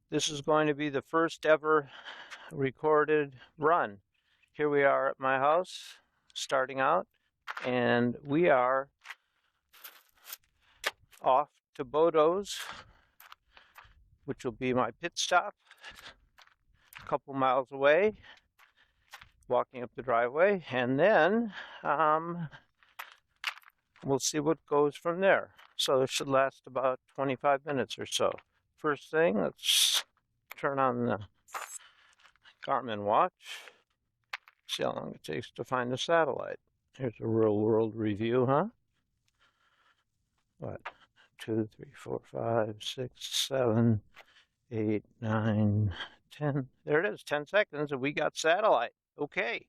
This is going to be the first ever recorded run. Here we are at my house, starting out, and we are off to Bodo's, which will be my pit stop, a couple miles away, walking up the driveway, and then we'll see what goes from there. So it should last about 25 minutes or so. First thing, let's turn on the Garmin watch, see how long it takes to find the satellite. Here's a real world review, huh? What? 2, 3, 4, 5, 6, 7, 8, 9, 10. There it is, 10 seconds, and we got satellite. Okay,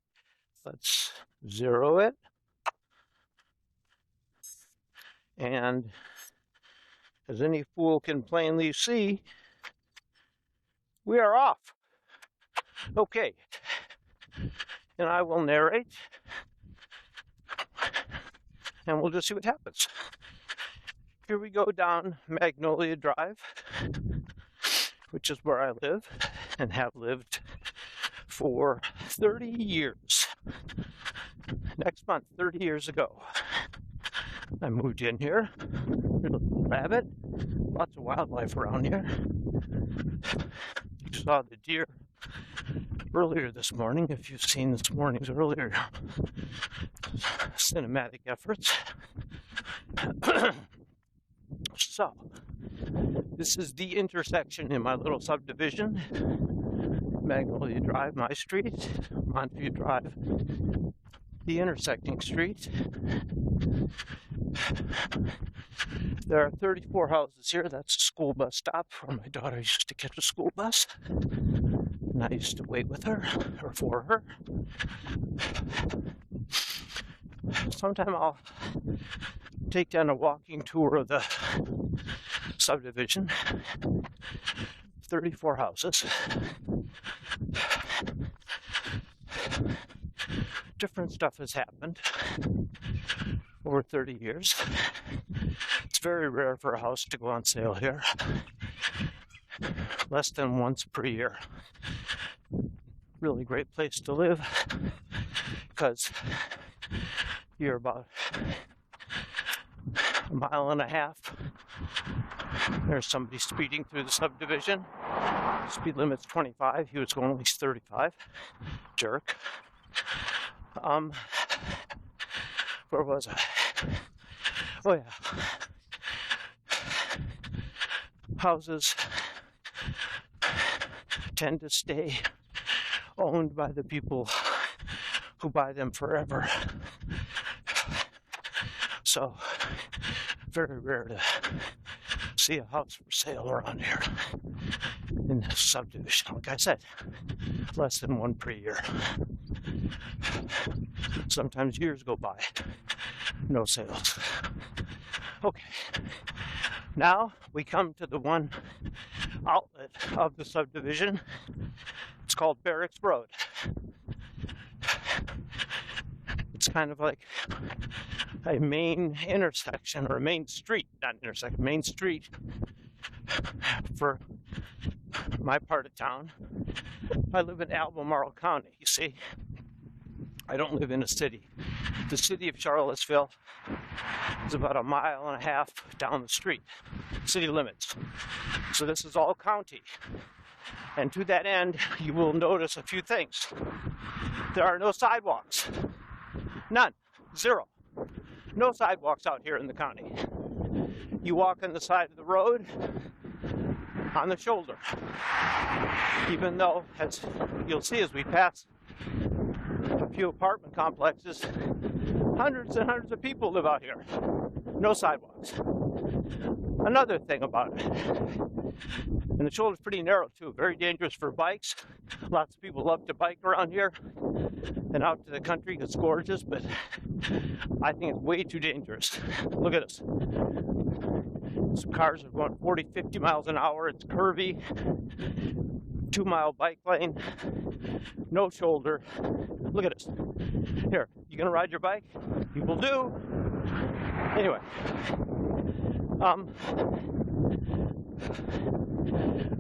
let's zero it. And as any fool can plainly see, we are off. Okay, and I will narrate, and we'll just see what happens. Here we go down Magnolia Drive, which is where I live and have lived for 30 years. Next month, 30 years ago, I moved in here. Here's a little rabbit, lots of wildlife around here. You saw the deer earlier this morning, if you've seen this morning's earlier cinematic efforts. So, this is the intersection in my little subdivision. Magnolia Drive, my street, Montview Drive, the intersecting street. There are 34 houses here. That's a school bus stop where my daughter used to catch a school bus. And I used to wait with her, or for her. Sometime I'll take down a walking tour of the subdivision. 34 houses. Different stuff has happened over 30 years. It's very rare for a house to go on sale here. Less than once per year. Really great place to live because you're about a mile and a half. There's somebody speeding through the subdivision. Speed limit's 25. He was going at least 35. Jerk. Where was I? Oh yeah. Houses tend to stay owned by the people who buy them forever. So, very rare to see a house for sale around here in this subdivision. Like I said, less than one per year. Sometimes years go by, no sales. Okay, now we come to the one outlet of the subdivision. It's called Barracks Road. It's kind of like a main intersection, or a main street, not intersection, main street for my part of town. I live in Albemarle County, you see. I don't live in a city. The city of Charlottesville is about a mile and a half down the street, city limits. So this is all county. And to that end, you will notice a few things. There are no sidewalks. None. Zero. No sidewalks out here in the county. You walk on the side of the road, on the shoulder. Even though, as you'll see as we pass a few apartment complexes, hundreds and hundreds of people live out here. No sidewalks. Another thing about it, and the shoulder's pretty narrow too, very dangerous for bikes. Lots of people love to bike around here and out to the country. It's gorgeous, but I think it's way too dangerous. Look at this. Some cars are going 40, 50 miles an hour. It's curvy. 2-mile bike lane. No shoulder. Look at this. Here, you gonna ride your bike? People do. Anyway,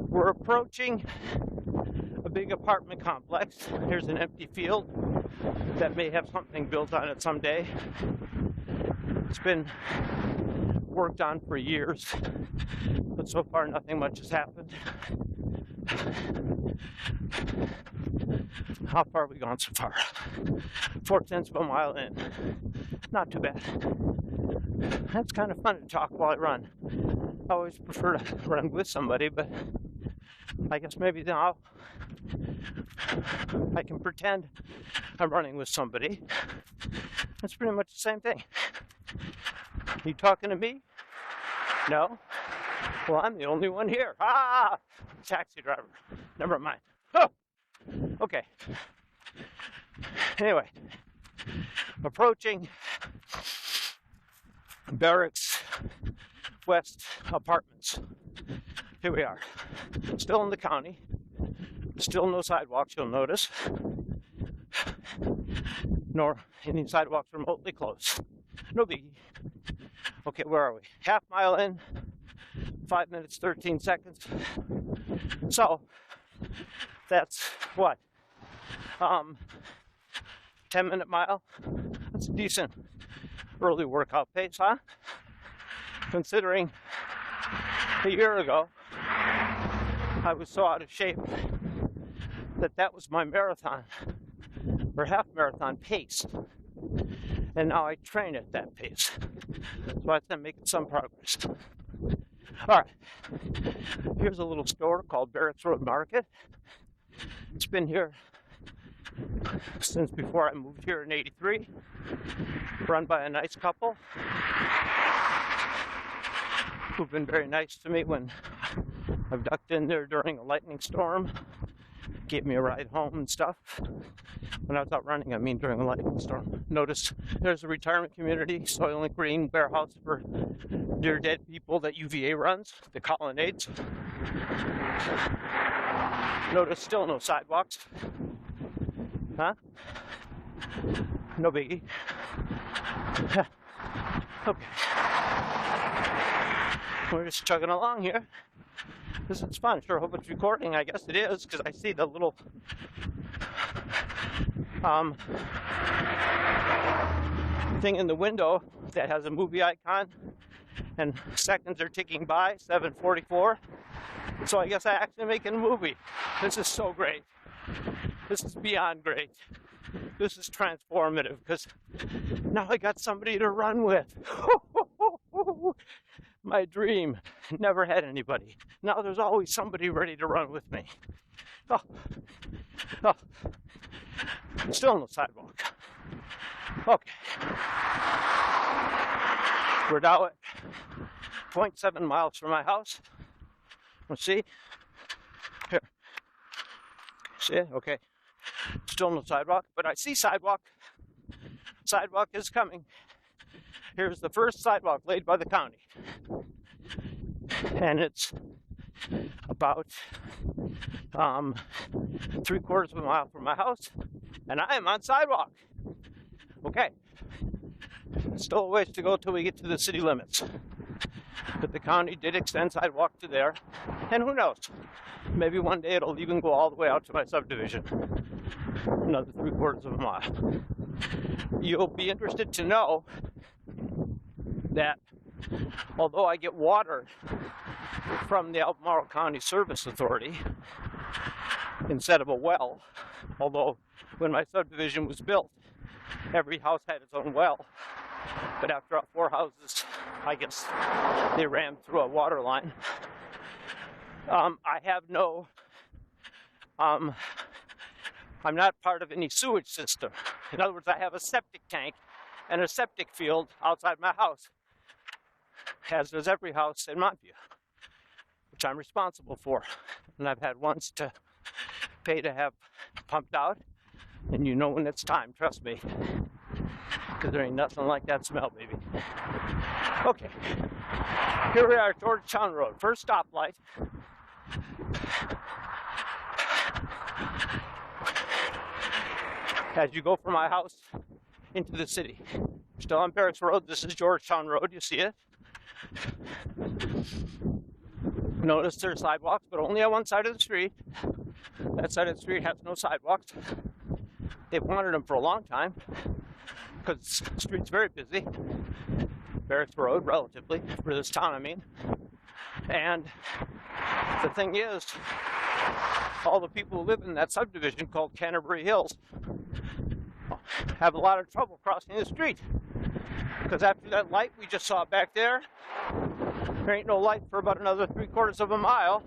We're approaching a big apartment complex. Here's an empty field that may have something built on it someday. It's been worked on for years, but so far nothing much has happened. How far have we gone so far? 4/10 of a mile in. Not too bad. That's kind of fun to talk while I run. I always prefer to run with somebody, but I guess maybe now I can pretend I'm running with somebody. It's pretty much the same thing. You talking to me? No? Well, I'm the only one here. Ah! Taxi driver. Never mind. Oh! Okay. Anyway, approaching Barracks West Apartments. Here we are. Still in the county. Still no sidewalks, you'll notice. Nor any sidewalks remotely close. No biggie. Okay, where are we? Half mile in, 5 minutes, 13 seconds. So, that's what? 10-minute mile? That's a decent early workout pace, huh? Considering a year ago, I was so out of shape that was my marathon or half marathon pace. And now I train at that pace. So I think I'm making some progress. All right. Here's a little store called Barracks Road Market. It's been here since before I moved here in '83. Run by a nice couple who've been very nice to me when I've ducked in there during a lightning storm. Gave me a ride home and stuff. When I was out running, I mean during a lightning storm. Notice there's a retirement community, Soylent Green warehouse for dear dead people that UVA runs, the Colonnades. Notice still no sidewalks. Huh? No biggie. Okay. We're just chugging along here. This is fun. Sure hope it's recording. I guess it is, because I see the little thing in the window that has a movie icon, and seconds are ticking by, 7:44. So I guess I'm actually making a movie. This is so great. This is beyond great. This is transformative, because now I got somebody to run with. My dream. Never had anybody. Now there's always somebody ready to run with me. Oh. Still no sidewalk. Okay. We're now at 0.7 miles from my house. Let's see. Here. See it? Okay. Still no sidewalk, but I see sidewalk. Sidewalk is coming. Here's the first sidewalk laid by the county. And it's about 3/4 of a mile from my house, and I am on sidewalk. Okay. Still a ways to go till we get to the city limits. But the county did extend sidewalk to there, and who knows? Maybe one day it'll even go all the way out to my subdivision. Another 3/4 of a mile. You'll be interested to know that although I get water from the Albemarle County Service Authority instead of a well, although when my subdivision was built, every house had its own well, but after 4 houses, I guess they ran through a water line. I have no, I'm not part of any sewage system. In other words, I have a septic tank and a septic field outside my house, as does every house in Montview, which I'm responsible for. And I've had ones to pay to have pumped out, and you know when it's time, trust me, because there ain't nothing like that smell, baby. Okay, here we are, Georgetown Road, first stoplight. As you go from my house into the city. Still on Barracks Road, this is Georgetown Road, you see it? Notice there's sidewalks, but only on one side of the street. That side of the street has no sidewalks. They've wanted them for a long time because the street's very busy. Barracks Road, relatively, for this town, I mean. And the thing is, all the people who live in that subdivision called Canterbury Hills have a lot of trouble crossing the street. Because after that light we just saw back there ain't no light for about another 3/4 of a mile.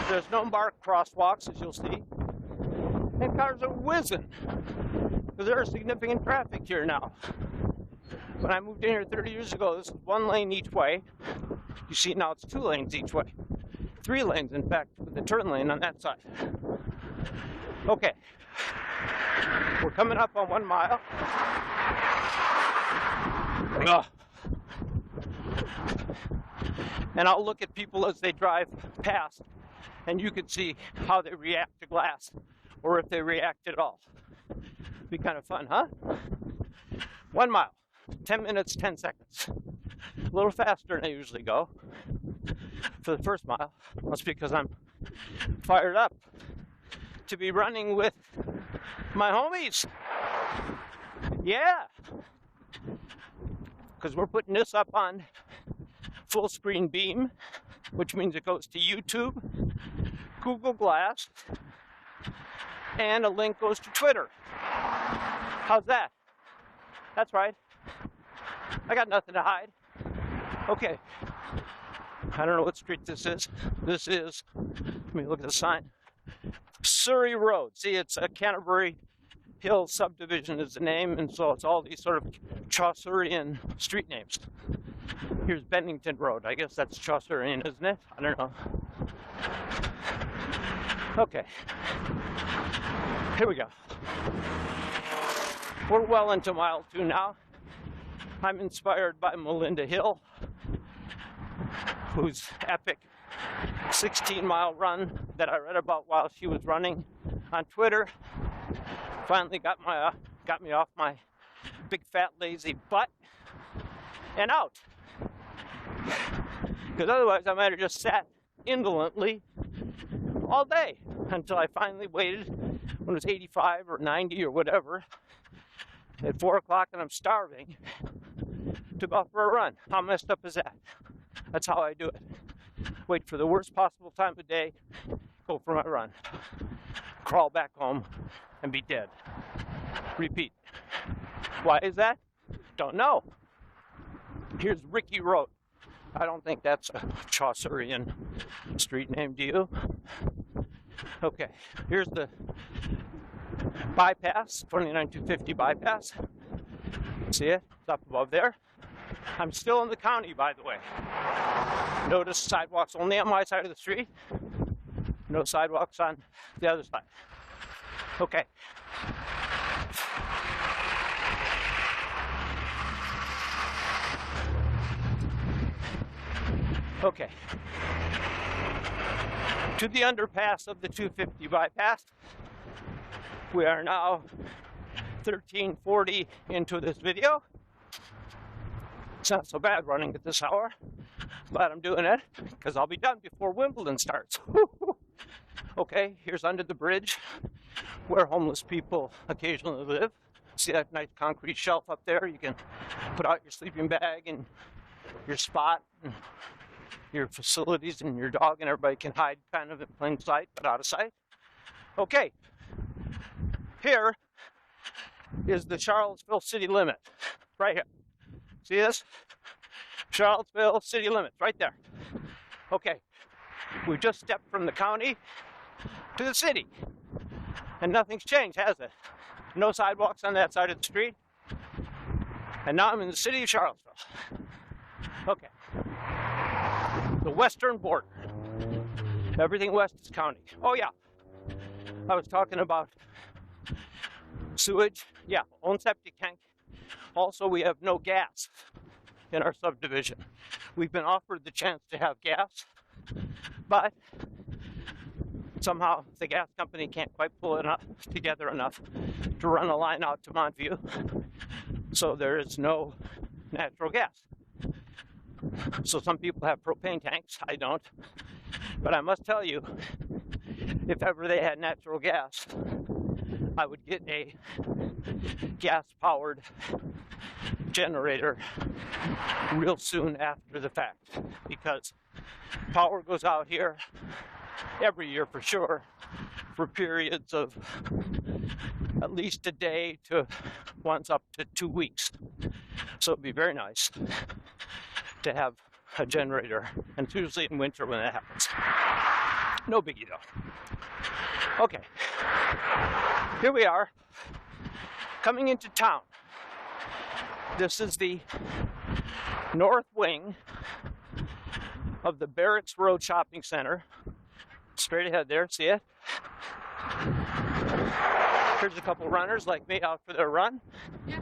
There's no marked crosswalks, as you'll see. And cars are whizzing. Because there's significant traffic here now. When I moved in here 30 years ago, this was 1 lane each way. You see now it's 2 lanes each way. 3 lanes, in fact, with the turn lane on that side. Okay. We're coming up on 1 mile. Ugh. And I'll look at people as they drive past, and you can see how they react to glass, or if they react at all. Be kind of fun, huh? 1 mile, 10 minutes, 10 seconds. A little faster than I usually go for the first mile. That's because I'm fired up to be running with my homies. Yeah. Because we're putting this up on full screen beam, which means it goes to YouTube, Google Glass, and a link goes to Twitter. How's that? That's right. I got nothing to hide. Okay. I don't know what street this is. This is, let me look at the sign, Surrey Road. See, it's a Canterbury Hills subdivision is the name, and so it's all these sort of Chaucerian street names. Here's Bennington Road. I guess that's Chaucerian, isn't it? I don't know. Okay. Here we go. We're well into mile 2 now. I'm inspired by Melinda Hill, whose epic 16-mile run that I read about while she was running on Twitter finally got me off my big fat lazy butt and out. Because otherwise I might have just sat indolently all day until I finally waited when it was 85 or 90 or whatever at 4 o'clock and I'm starving to go for a run. How messed up is that? That's how I do it. Wait for the worst possible time of day, go for my run, crawl back home, and be dead. Repeat. Why is that? Don't know. Here's Ricky Road. I don't think that's a Chaucerian street name, do you? Okay, here's the bypass, 29250 bypass. See it? It's up above there. I'm still in the county, by the way. Notice sidewalks only on my side of the street. No sidewalks on the other side. Okay. Okay. To the underpass of the 250 bypass. We are now 13:40 into this video. It's not so bad running at this hour. Glad I'm doing it, because I'll be done before Wimbledon starts. Okay, here's under the bridge, where homeless people occasionally live. See that nice concrete shelf up there? You can put out your sleeping bag and your spot, and your facilities and your dog, and everybody can hide kind of in plain sight, but out of sight. Okay, here is the Charlottesville city limit, right here. See this? Charlottesville city limits, right there. Okay, we just stepped from the county to the city, and nothing's changed, has it? No sidewalks on that side of the street, and now I'm in the city of Charlottesville. Okay, the western border. Everything west is county. Oh yeah, I was talking about sewage. Yeah, own septic tank. Also, we have no gas in our subdivision. We've been offered the chance to have gas, but somehow the gas company can't quite pull it together enough to run a line out to Montview, so there is no natural gas. So some people have propane tanks. I don't. But I must tell you, if ever they had natural gas, I would get a gas-powered generator real soon after the fact, because power goes out here every year for sure, for periods of at least a day to once up to 2 weeks. So it'd be very nice to have a generator, and it's usually in winter when that happens. No biggie though. Okay, here we are, coming into town. This is the north wing of the Barracks Road Shopping Center. Straight ahead there, see it? Here's a couple runners like me out for their run. Yeah.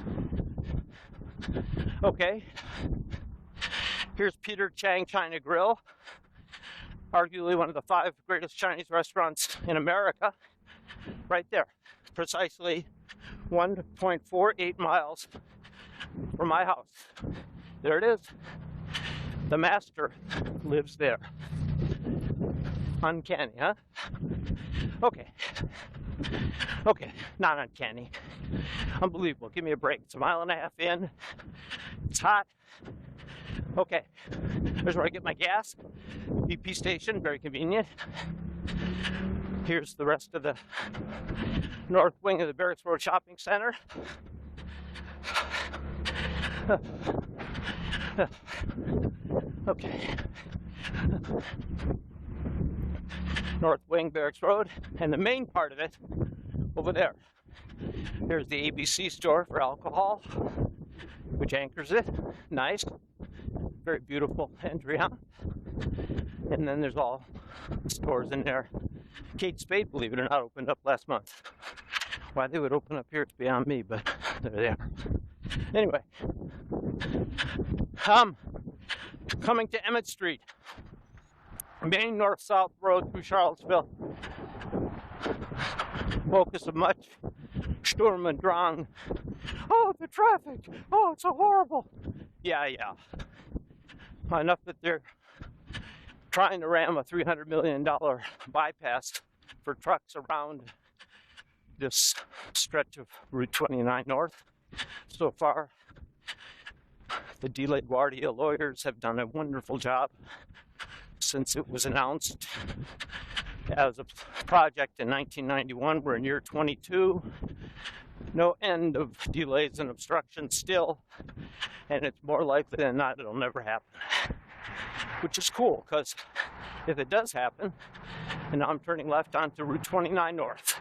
Okay. Here's Peter Chang China Grill, arguably one of the 5 greatest Chinese restaurants in America. Right there, precisely 1.48 miles from my house. There it is. The master lives there. Uncanny, huh? Okay. Okay, not uncanny. Unbelievable. Give me a break. It's a mile and a half in. It's hot. Okay, here's where I get my gas. BP station, very convenient. Here's the rest of the north wing of the Barracks Road Shopping Center. Okay. North wing, Barracks Road, and the main part of it over there. Here's the ABC store for alcohol, which anchors it. Nice. Very beautiful entry, huh? And then there's all the stores in there. Kate Spade, believe it or not, opened up last month. Why they would open up here, it's beyond me, but they're there. Anyway, coming to Emmett Street, main north-south road through Charlottesville. Focus of much Sturm und Drang. Oh, the traffic! Oh, it's so horrible! Yeah. Enough that they're trying to ram a $300 million bypass for trucks around this stretch of Route 29 North. So far, the De La Guardia lawyers have done a wonderful job since it was announced as a project in 1991. We're in year 22. No end of delays and obstructions still, and it's more likely than not it'll never happen. Which is cool, because if it does happen, and now I'm turning left onto Route 29 North,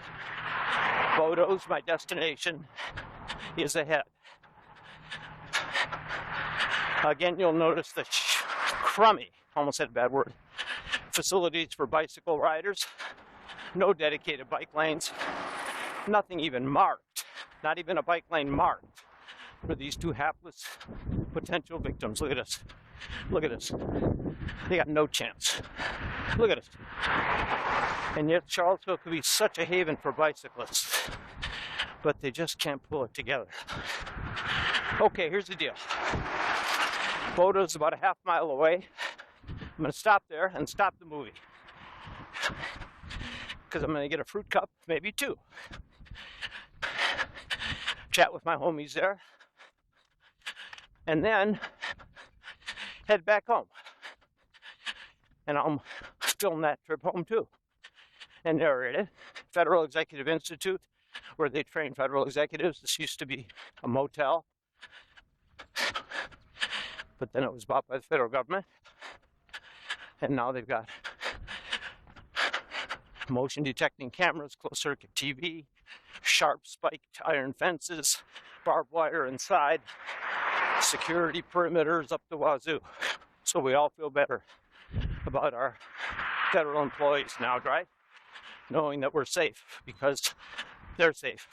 Bodo's my destination, is ahead. Again, you'll notice the crummy, almost said a bad word, facilities for bicycle riders. No dedicated bike lanes. Nothing even marked. Not even a bike lane marked for these 2 hapless potential victims. Look at this. Look at this. They got no chance. Look at this. And yet Charlottesville could be such a haven for bicyclists, but they just can't pull it together. Okay, here's the deal. Bodo's about a half mile away. I'm going to stop there and stop the movie, because I'm going to get a fruit cup, maybe 2. Chat with my homies there, and then head back home. And I'll film that trip home too and narrate it. Federal Executive Institute, where they train federal executives. This used to be a motel, but then it was bought by the federal government, and now they've got motion detecting cameras, closed circuit TV, sharp spiked iron fences, barbed wire inside, security perimeters up the wazoo. So we all feel better about our federal employees now, right? Knowing that we're safe because they're safe.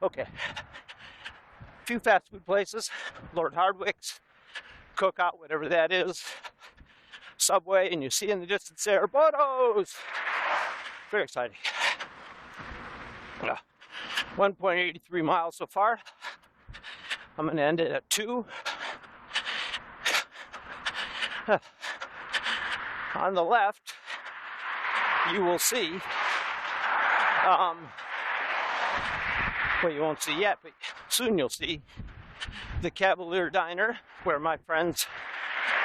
Okay. A few fast food places, Lord Hardwick's, Cookout, whatever that is, Subway, and you see in the distance there, Bodo's. Very exciting. 1.83 miles so far. I'm going to end it at 2. On the left, you will see, well, you won't see yet, but soon you'll see the Cavalier Diner, where my friends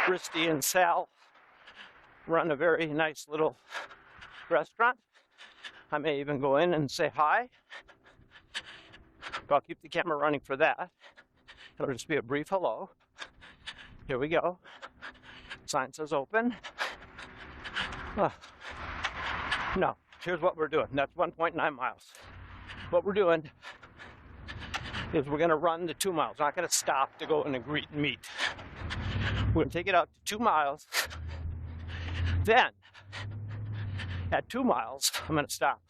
Christy and Sal run a very nice little restaurant. I may even go in and say hi, but I'll keep the camera running for that. It'll just be a brief hello. Here we go. Sign says open. No, here's what we're doing. That's 1.9 miles. What we're doing is we're going to run the 2 miles. We're not going to stop to go in and greet and meet. We're going to take it out to 2 miles. Then, at 2 miles, I'm going to stop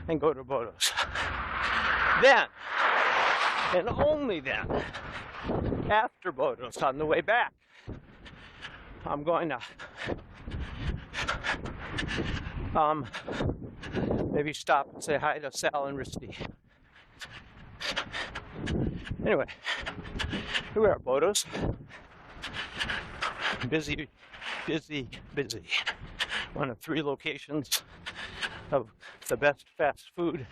and go to Bodo's. Then, and only then, after Bodo's, on the way back, I'm going to maybe stop and say hi to Sal and Risty. Anyway, here we are, Bodo's. Busy, busy, busy. One of 3 locations of the best fast food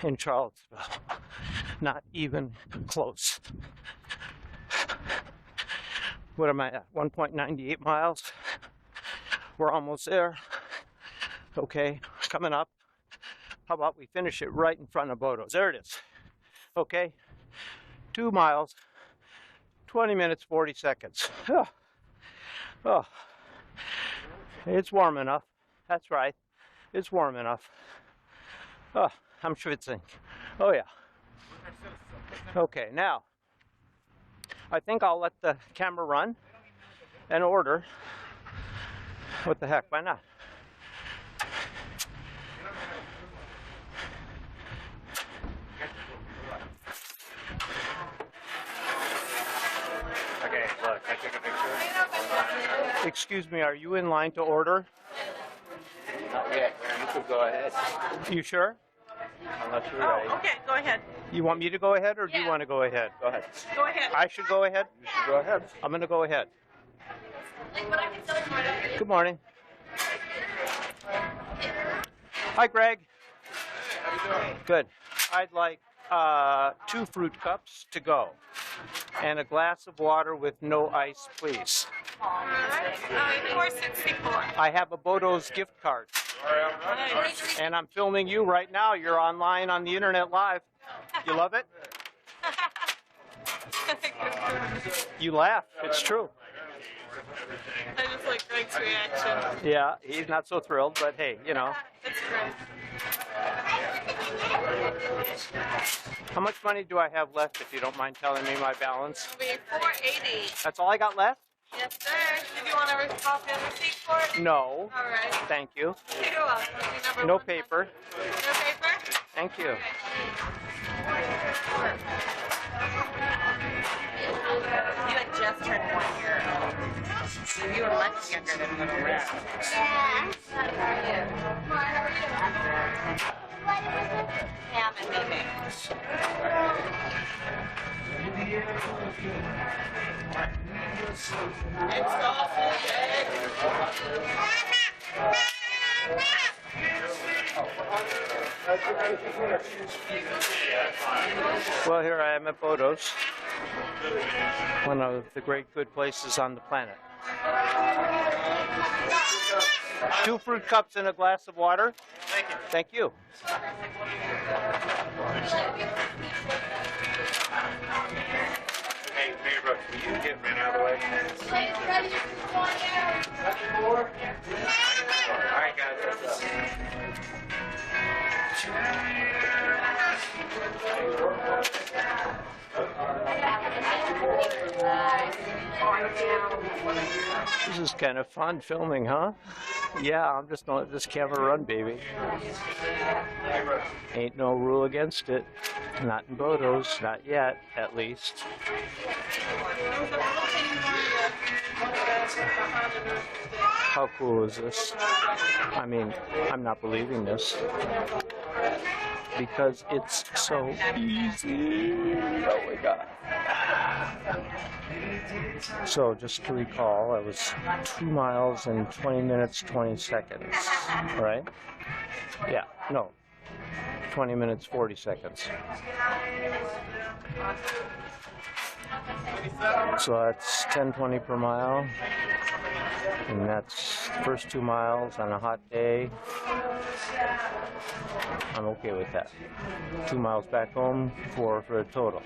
in Charlottesville. Not even close. What am I at? 1.98 miles. We're almost there. Okay, coming up. How about we finish it right in front of Bodo's? There it is. Okay, 2 miles, 20 minutes, 40 seconds. Oh, it's warm enough. That's right, it's warm enough. Oh, I'm schwitzing. Oh yeah. Okay, now, I think I'll let the camera run and order. What the heck, why not? Okay, look, I took a picture. Excuse me, are you in line to order? Not yet. You could go ahead. You sure? Unless you're ready. Oh, okay, go ahead. You want me to go ahead or do you want to go ahead? Go ahead. Go ahead. I should go ahead? You should go ahead. I'm going to go ahead. Good morning. Hi, Greg. How you doing? Good. I'd like 2 fruit cups to go and a glass of water with no ice, please. All right. 464. I have a Bodo's gift card and I'm filming you right now. You're online on the internet live. You love it? You laugh. It's true. I just like Greg's reaction. Yeah, he's not so thrilled, but hey, you know. That's great. How much money do I have left, if you don't mind telling me my balance? It'll be 480. That's all I got left? Yes, sir. Did you want a copy of the receipt for it? No. All right. Thank you. You're welcome. No paper. No paper? Thank you. You had just turned 1 year old. You were much younger than little Rick. Ham and baby. It's sausage, egg. Well, here I am at Bodo's, one of the great good places on the planet. 2 fruit cups and a glass of water. Thank you. Hey, Mayor Brooks, will you get Manny out of the way? All right, guys, let's go. This is kind of fun filming, huh? Yeah, I'm just gonna let this camera run, baby. Ain't no rule against it. Not in Bodo's, not yet, at least. How cool is this? I mean, I'm not believing this. Because it's so easy. Oh my God. So just to recall, I was 2 miles in 20 minutes, 20 seconds, right? Yeah, no, 20 minutes, 40 seconds. So that's 10:20 per mile, and that's the first 2 miles on a hot day. I'm okay with that. 2 miles back home, 4 for a total.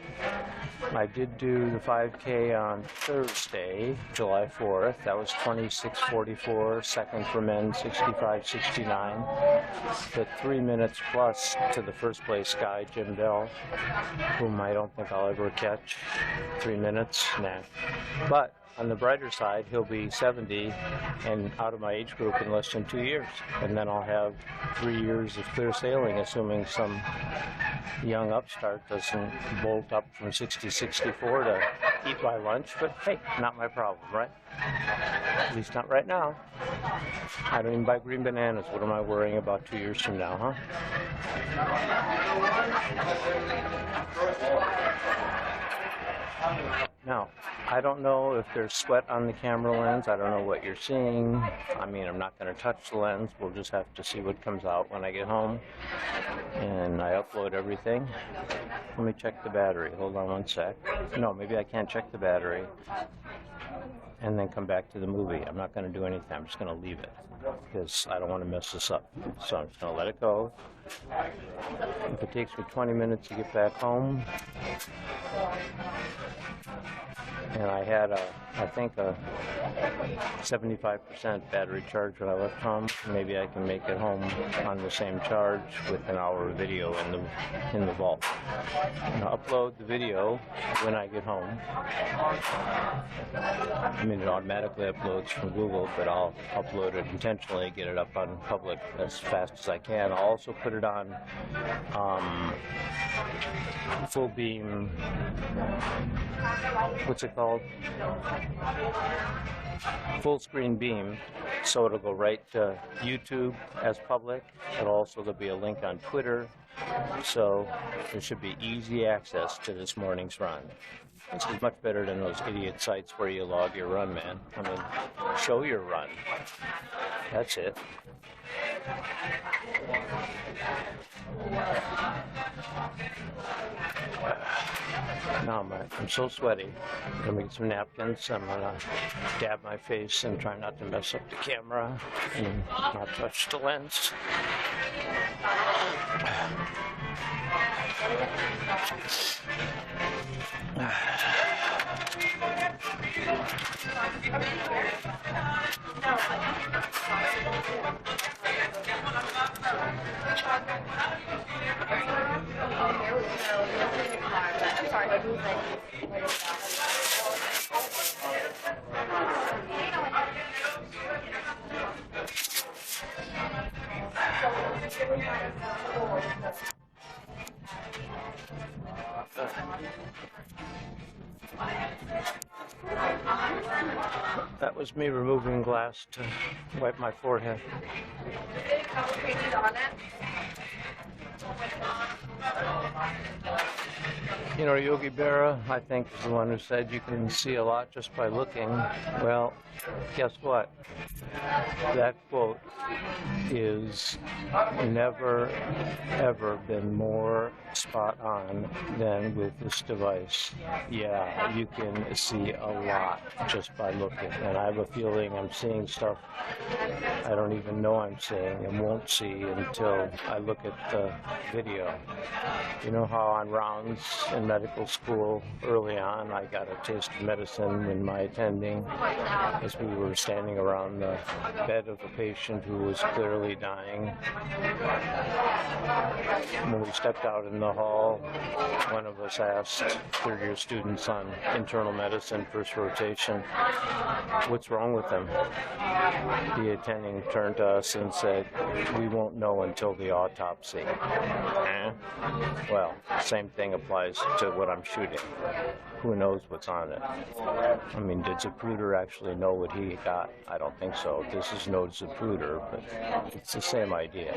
I did do the 5K on Thursday, July 4th. That was 26:44, second for men, 65:69. The 3 minutes plus to the first place guy, Jim Bell, whom I don't think I'll ever catch. 3 minutes, nah. But on the brighter side, he'll be 70 and out of my age group in less than 2 years. And then I'll have 3 years of clear sailing, assuming some young upstart doesn't bolt up from 60-64 to eat my lunch. But hey, not my problem, right? At least not right now. I don't even buy green bananas. What am I worrying about 2 years from now, huh? Now, I don't know if there's sweat on the camera lens. I don't know what you're seeing. I mean, I'm not going to touch the lens. We'll just have to see what comes out when I get home. And I upload everything. Let me check the battery. Hold on one sec. No, maybe I can't check the battery and then come back to the movie. I'm not going to do anything. I'm just going to leave it because I don't want to mess this up. So I'm just going to let it go. If it takes me 20 minutes to get back home, and I had I think a 75% battery charge when I left home. Maybe I can make it home on the same charge with an hour of video in the vault. And I'll upload the video when I get home. I mean, it automatically uploads from Google, but I'll upload it intentionally, get it up on public as fast as I can. I'll also put it on full beam. What's it called? Full screen beam, so it'll go right to YouTube as public, but also there'll be a link on Twitter, so there should be easy access to this morning's run. This is much better than those idiot sites where you log your run, man. I mean, show your run. That's it. Now I'm so sweaty. I'm gonna get some napkins. I'm gonna dab my face and try not to mess up the camera and not touch the lens. That was me removing glass to wipe my forehead. You know, Yogi Berra, I think, is the one who said you can see a lot just by looking. Well, guess what? That quote is never, ever been more spot on than with this device. Yeah, you can see a lot just by looking. And I have a feeling I'm seeing stuff I don't even know I'm seeing and won't see until I look at the video. You know how on rounds in medical school early on I got a taste of medicine in my attending as we were standing around the bed of a patient who was clearly dying. When we stepped out in the hall, one of us asked third-year students on internal medicine, first rotation, what's wrong with them? The attending turned to us and said, we won't know until the autopsy. Well, same thing applies to what I'm shooting. Who knows what's on it? I mean, did Zapruder actually know what he got? I don't think so. This is no Zapruder, but it's the same idea.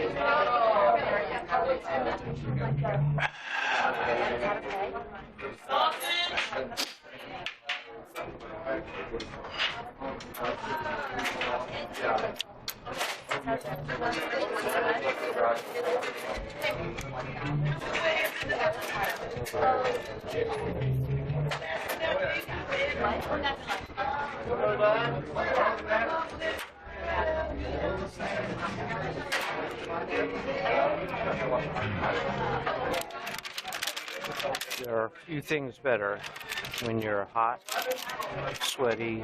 There are few things better when you're hot, sweaty,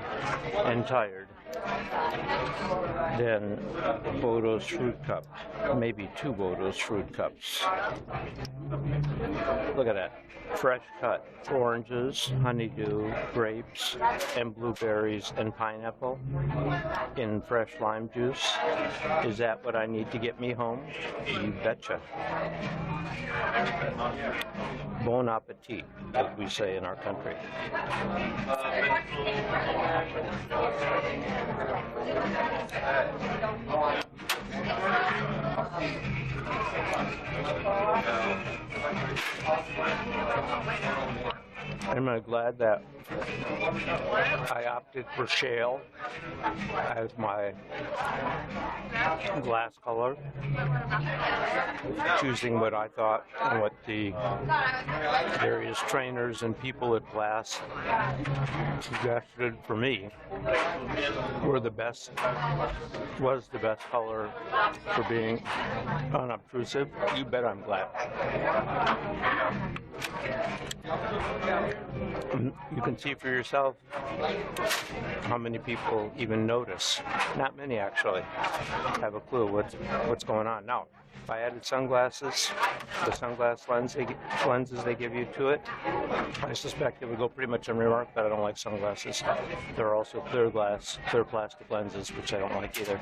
and tired than Bodo's fruit cup. Maybe 2 Bodo's fruit cups. Look at that. Fresh cut oranges, honeydew, grapes, and blueberries and pineapple in fresh lime juice. Is that what I need to get me home? You betcha. Bon appetit, as we say in our country. I'm glad that I opted for shale as my glass color, choosing what I thought and what the various trainers and people at Glass suggested for me was the best color for being unobtrusive. You bet I'm glad. You can see for yourself how many people even notice. Not many actually have a clue what's going on. Now, if I added sunglasses, the sunglass lenses they give you to it, I suspect it would go pretty much unremarked, but I don't like sunglasses. There are also clear plastic lenses, which I don't like either.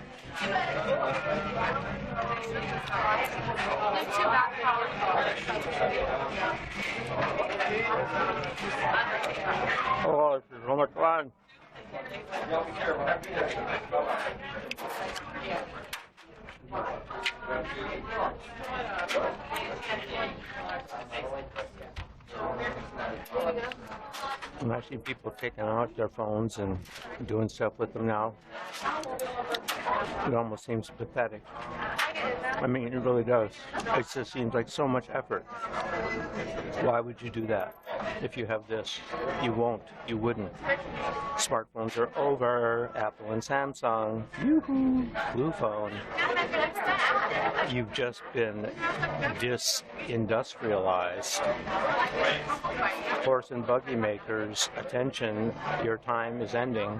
Oh, this is so much fun. And I see people taking out their phones and doing stuff with them now. It almost seems pathetic. I mean, it really does. It just seems like so much effort. Why would you do that? If you have this, you won't. You wouldn't. Smartphones are over. Apple and Samsung. Yoo-hoo. Blue phone. You've just been disindustrialized. Horse and buggy makers, attention, your time is ending.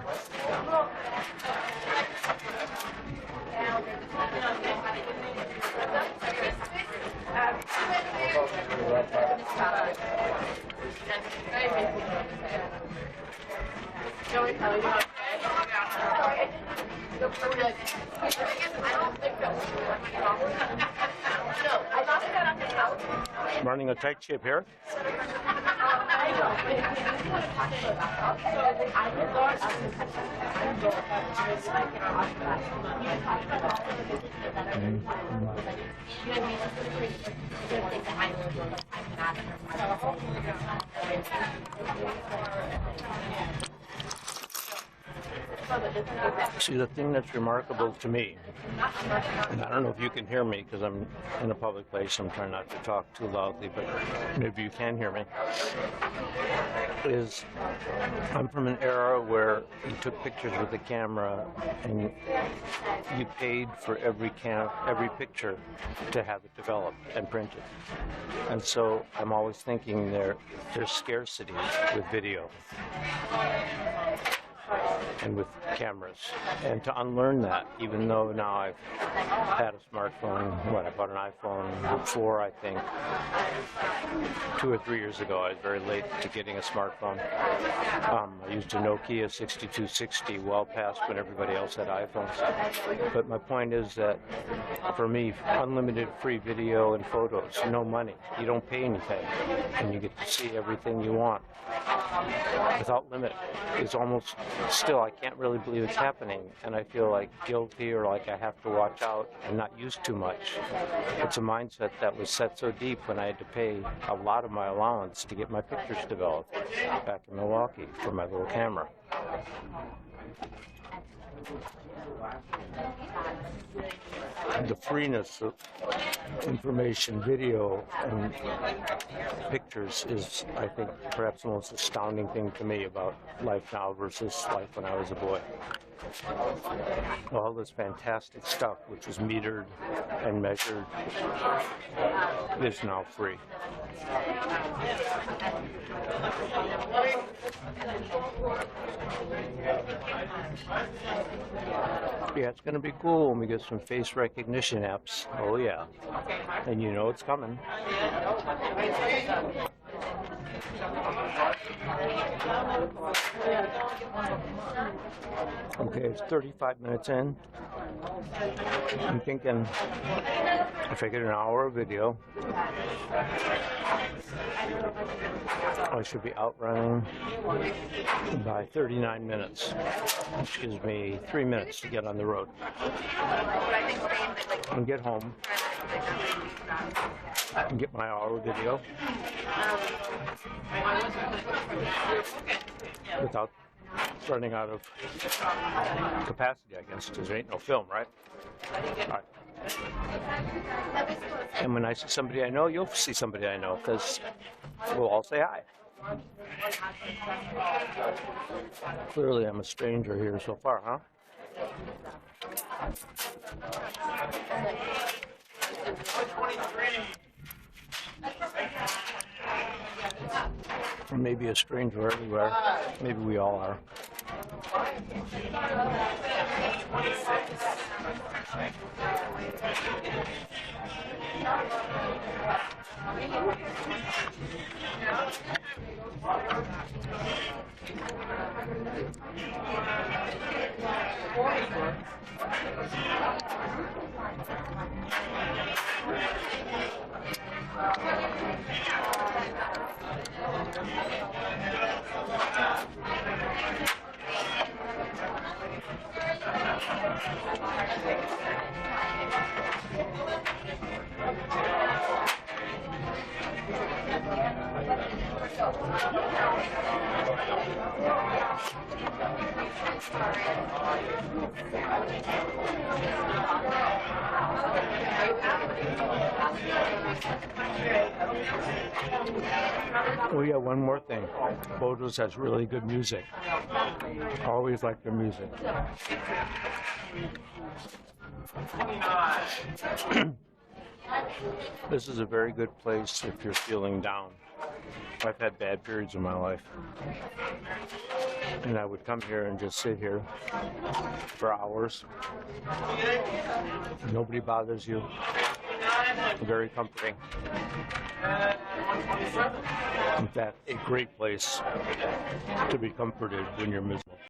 Running a tight ship here. See, the thing that's remarkable to me, and I don't know if you can hear me because I'm in a public place, I'm trying not to talk too loudly, but maybe you can hear me, is I'm from an era where you took pictures with a camera and you paid for every picture to have it developed and printed. And so I'm always thinking there's scarcity with video and with cameras, and to unlearn that, even though now I've had a smartphone, I bought an iPhone 4, I think, 2 or 3 years ago. I was very late to getting a smartphone. I used a Nokia 6260 well past when everybody else had iPhones. But my point is that, for me, unlimited free video and photos, no money. You don't pay anything, and you get to see everything you want. without limit is almost still, I can't really believe it's happening, and I feel like guilty or like I have to watch out and not use too much. It's a mindset that was set so deep when I had to pay a lot of my allowance to get my pictures developed back in Milwaukee for my little camera. The freeness of information, video, and pictures is, I think, perhaps the most astounding thing to me about life now versus life when I was a boy. All this fantastic stuff, which was metered and measured, is now free. Yeah, it's going to be cool when we get some face recognition apps. Oh, yeah. And you know it's coming. Okay, it's 35 minutes in. I'm thinking if I get an hour of video, I should be out running by 39 minutes, which gives me 3 minutes to get on the road and get home and get my hour of video without running out of capacity, I guess, because there ain't no film, right? All right. And when I see somebody I know, you'll see somebody I know, because we'll all say hi. Clearly, I'm a stranger here so far, huh? Or maybe a stranger everywhere. Maybe we all are. Oh yeah, one more thing. Bodo's has really good music. I always like their music. This is a very good place if you're feeling down. I've had bad periods in my life. And I would come here and just sit here for hours. Nobody bothers you. Very comforting. In fact, a great place to be comforted when you're miserable.